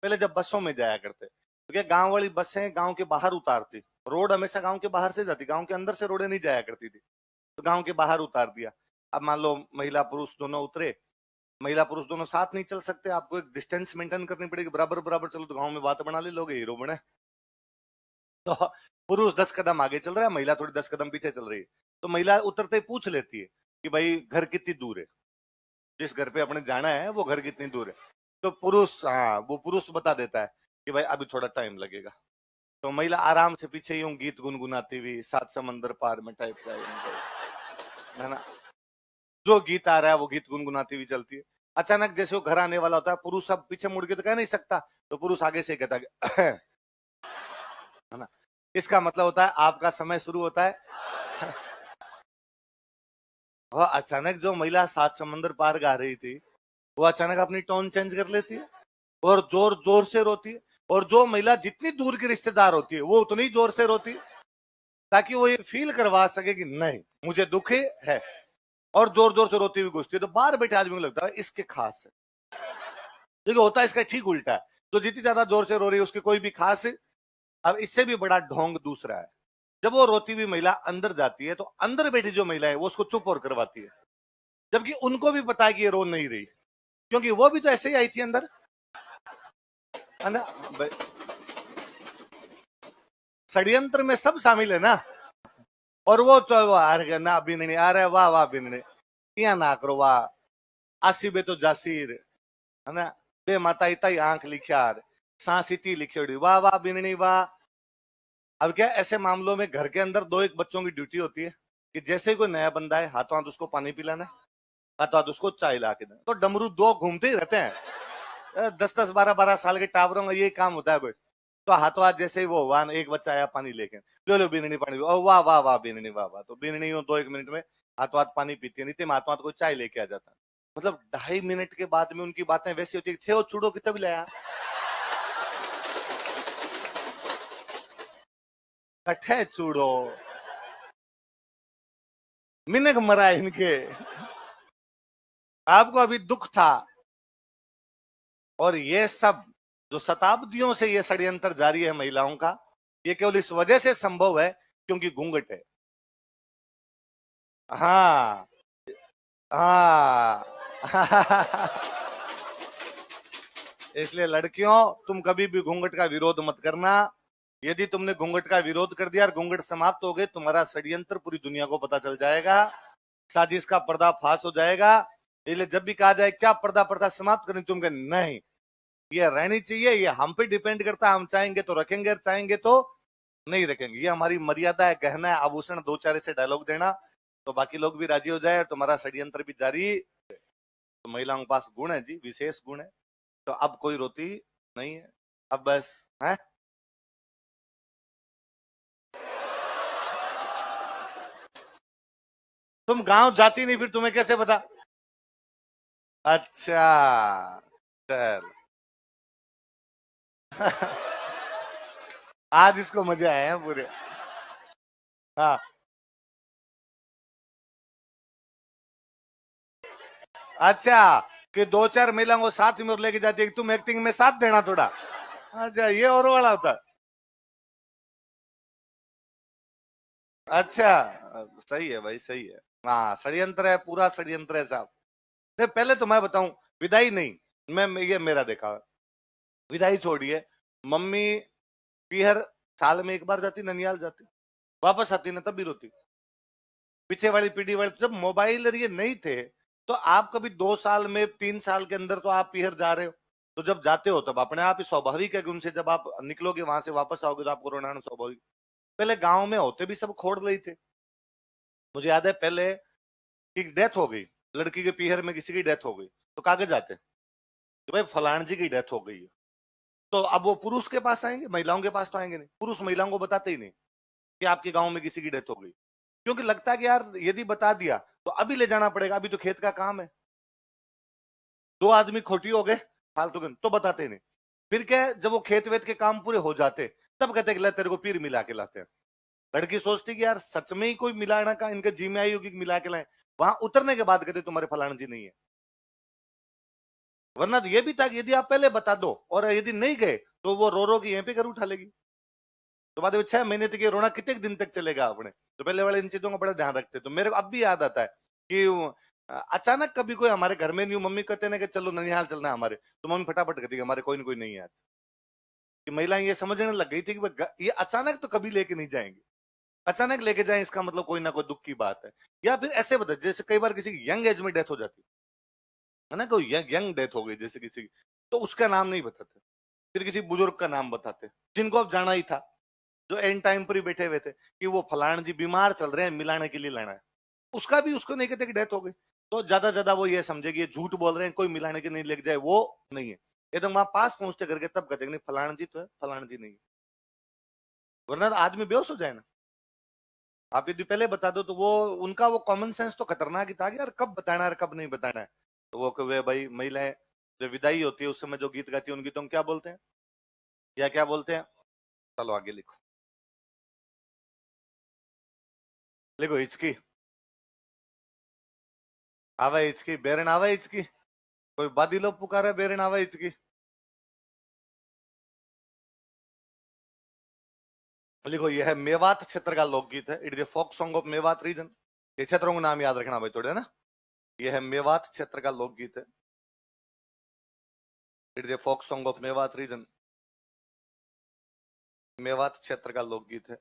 पहले जब बसों में जाया करते, तो क्या गांव वाली बसें गांव के बाहर उतारती, रोड हमेशा गांव के बाहर से जाती, गांव के अंदर से रोडें नहीं जाया करती थी, तो गांव के बाहर उतार दिया। अब मान लो महिला पुरुष दोनों उतरे, महिला पुरुष दोनों साथ नहीं चल सकते, आपको एक डिस्टेंस मेंटेन करनी पड़ेगी, बराबर बराबर चलो तो गांव में बात बना ले लोगे, हीरो बने। तो पुरुष 10 कदम आगे चल रहा है, महिला थोड़ी 10 कदम पीछे चल रही है, तो महिला उतरते ही पूछ लेती है कि भाई घर कितनी दूर है, जिस घर पे अपने जाना है वो घर कितनी दूर है। तो पुरुष, हाँ वो पुरुष बता देता है कि भाई अभी थोड़ा टाइम लगेगा। तो महिला आराम से पीछे यूं गीत गुनगुनाती हुई, सात समंदर पार में टाइप का है ना, जो गीत आ रहा है वो गीत गुनगुनाती हुई चलती है। अचानक जैसे वो घर आने वाला होता है, पुरुष अब पीछे मुड़ के तो कह नहीं सकता, तो पुरुष आगे से कहता है ना, इसका मतलब होता है आपका समय शुरू होता है। वह अचानक जो महिला सात समंदर पार गा रही थी, वो अचानक अपनी टोन चेंज कर लेती है और जोर जोर से रोती है, और जो महिला जितनी दूर की रिश्तेदार होती है वो उतनी जोर से रोती है, ताकि वो ये फील करवा सके कि नहीं मुझे दुख है, और जोर जोर से रोती हुई घुसती है। तो बाहर बैठे आदमी को लगता है इसके खास है, देखिए होता है इसका ठीक उल्टा है, तो जितनी ज्यादा जोर से रो रही है उसके कोई भी खास है। अब इससे भी बड़ा ढोंग दूसरा है, जब वो रोती हुई महिला अंदर जाती है, तो अंदर बैठी जो महिला है वो उसको चुप और करवाती है, जबकि उनको भी पता है कि ये रो नहीं रही, क्योंकि वो भी तो ऐसे ही आई थी अंदर, है ना। षड्यंत्र में सब शामिल है ना, और वो तो ना बिननी आ रहे, वाह वाह बिननी, या ना करो वाह, आसी बे तो जासीर, है ना, बे माता इताई आंख लिख्यार, सांस इती लिखियोड़ी, वाह वाह बिननी वाह। अब क्या ऐसे मामलों में घर के अंदर दो एक बच्चों की ड्यूटी होती है कि जैसे ही कोई नया बंदा है, हाथों हाथ उसको पानी पिलाना है, हाथों हाथ उसको चाय ला के देना, तो डमरू दो घूमते ही रहते हैं, 10-10 12-12 साल के टावरों का ये काम होता है कोई। तो हाथों हाथ जैसे ही वो हुआ, एक बच्चा आया पानी लेके, लो लो बिननी पानी, वाह वाह वाह बिननी वाह वाह, तो बिननी 2-1 मिनट में हाथों हाथ पानी पीती है, नहीं हाथों हाथ कोई चाय लेके आ जाता है। मतलब 2.5 मिनट के बाद में उनकी बातें वैसी होती है, थे वो चूड़ो कितना भी लाया, कठे चूड़ो, मिनक मरा इनके, आपको अभी दुख था। और ये सब जो शताब्दियों से ये षड्यंत्र जारी है महिलाओं का, ये केवल इस वजह से संभव है क्योंकि घूंघट है। हाँ हाँ इसलिए लड़कियों, तुम कभी भी घूंघट का विरोध मत करना, यदि तुमने घूंघट का विरोध कर दिया और घूंघट समाप्त हो गए, तुम्हारा षड्यंत्र पूरी दुनिया को पता चल जाएगा, साजिश का पर्दाफाश हो जाएगा। इसलिए जब भी कहा जाए क्या पर्दा पर्दा समाप्त करनी, तुम कहे नहीं, ये रहनी चाहिए, ये हम पे डिपेंड करता है, हम चाहेंगे तो रखेंगे और चाहेंगे तो नहीं रखेंगे, ये हमारी मर्यादा है, गहना है, आभूषण, दो चार ऐसे डायलॉग देना तो बाकी लोग भी राजी हो जाए और तुम्हारा षड्यंत्र भी जारी। तो महिलाओं के पास गुण है जी, विशेष गुण है, तो अब कोई रोती नहीं है, अब बस है। तुम गांव जाती नहीं, फिर तुम्हें कैसे पता। अच्छा चल आज इसको मजे आए हैं पूरे। हाँ अच्छा, कि दो चार महिलाओं को साथ में और लेके जाती है, तुम एक्टिंग में साथ देना थोड़ा। अच्छा ये और वाला होता है। अच्छा सही है भाई, सही है। हाँ षड्यंत्र है, पूरा षड्यंत्र है साहब। नहीं पहले तो मैं बताऊं, विदाई नहीं, मैं ये मेरा देखा, विदाई छोड़िए, मम्मी पीहर साल में एक बार जाती, ननियाल जाती, वापस आती ना तब भी रोती। पीछे वाली पीढ़ी वाले तो जब मोबाइल और ये नहीं थे, तो आप कभी 2 साल में 3 साल के अंदर तो आप पीहर जा रहे हो, तो जब जाते हो तब अपने आप ही स्वाभाविक है कि उनसे जब आप निकलोगे वहां से वापस आओगे तो आपको रोना आना स्वाभाविक। पहले गांव में होते भी सब खोड़ रही थे, मुझे याद है पहले की डेथ हो गई, लड़की के पीहर में किसी की डेथ हो गई, तो कागज आते कि भाई फलान जी की डेथ हो गई है, तो अब वो पुरुष के पास आएंगे, महिलाओं के पास तो आएंगे नहीं, पुरुष महिलाओं को बताते ही नहीं कि आपके गांव में किसी की डेथ हो गई, क्योंकि लगता है कि यार यदि बता दिया तो अभी ले जाना पड़ेगा, अभी तो खेत का काम है, 2 आदमी खोटी हो गए फालतू के, तो बताते नहीं। फिर क्या है, जब वो खेत वेत के काम पूरे हो जाते तब कहते कि तेरे को पीर मिला के लाते हैं। लड़की सोचती कि यार सच में ही कोई मिलाना का इनके जी में आई होगी, मिला के लाए, वहां उतरने के बाद कहते तुम्हारे फलाना जी नहीं है। वरना तो ये भी था कि यदि आप पहले बता दो और यदि नहीं गए तो वो रो रो के यहीं पे कर उठा लेगी, तो बाद में 6 महीने तक ये रोना कितने दिन तक चलेगा अपने। तो पहले वाले इन चीजों का बड़ा ध्यान रखते। तो मेरे को अब भी याद आता है कि अचानक कभी कोई हमारे घर में नहीं, मम्मी कहते ना कि चलो ननिहाल चलना है हमारे, तो मम्मी फटाफट कहती है हमारे कोई ना कोई नहीं है आज। कि महिलाएं ये समझने लग गई थी कि ये अचानक तो कभी लेके नहीं जाएंगे, अचानक लेके जाए इसका मतलब कोई ना कोई दुख की बात है। या फिर ऐसे बता, जैसे कई बार किसी की यंग एज में डेथ हो जाती है ना, कोई यंग डेथ हो गई जैसे किसी की, तो उसका नाम नहीं बताते, फिर किसी बुजुर्ग का नाम बताते जिनको अब जाना ही था, जो एंड टाइम पर ही बैठे हुए थे कि वो फलान जी बीमार चल रहे हैं, मिलाने के लिए लाना है, उसका भी उसको नहीं कहते कि डेथ हो गई, तो ज्यादा ज्यादा वो ये समझे कि ये झूठ बोल रहे हैं, कोई मिलाने के नहीं लेके जाए, वो नहीं है। एकदम वहां पास पहुंचते करके तब कहते नहीं फलान जी तो है, फलान जी नहीं है, वरना आदमी बेहोश हो जाए ना। आप यदि पहले बता दो तो वो उनका वो कॉमन सेंस तो खतरनाक ही था कि यार कब बताना है कब नहीं बताना है। तो वो वे भाई महिलाएं जो विदाई होती है उस समय जो गीत गाती है उन गीतों को क्या बोलते हैं, या क्या बोलते हैं? चलो आगे लिखो, लिखो हिचकी आवा, हिचकी बेरन आवा, हिचकी कोई बादी लोग पुकारे बेरन आवा हिचकी। लिखो यह है मेवात क्षेत्र का लोकगीत है, it is a folk song of Mewat region. ये क्षेत्रों का नाम याद रखना भाई थोड़े ना। यह है मेवात क्षेत्र का लोकगीत है, it is a folk song of Mewat region, Mewat क्षेत्र का लोकगीत है।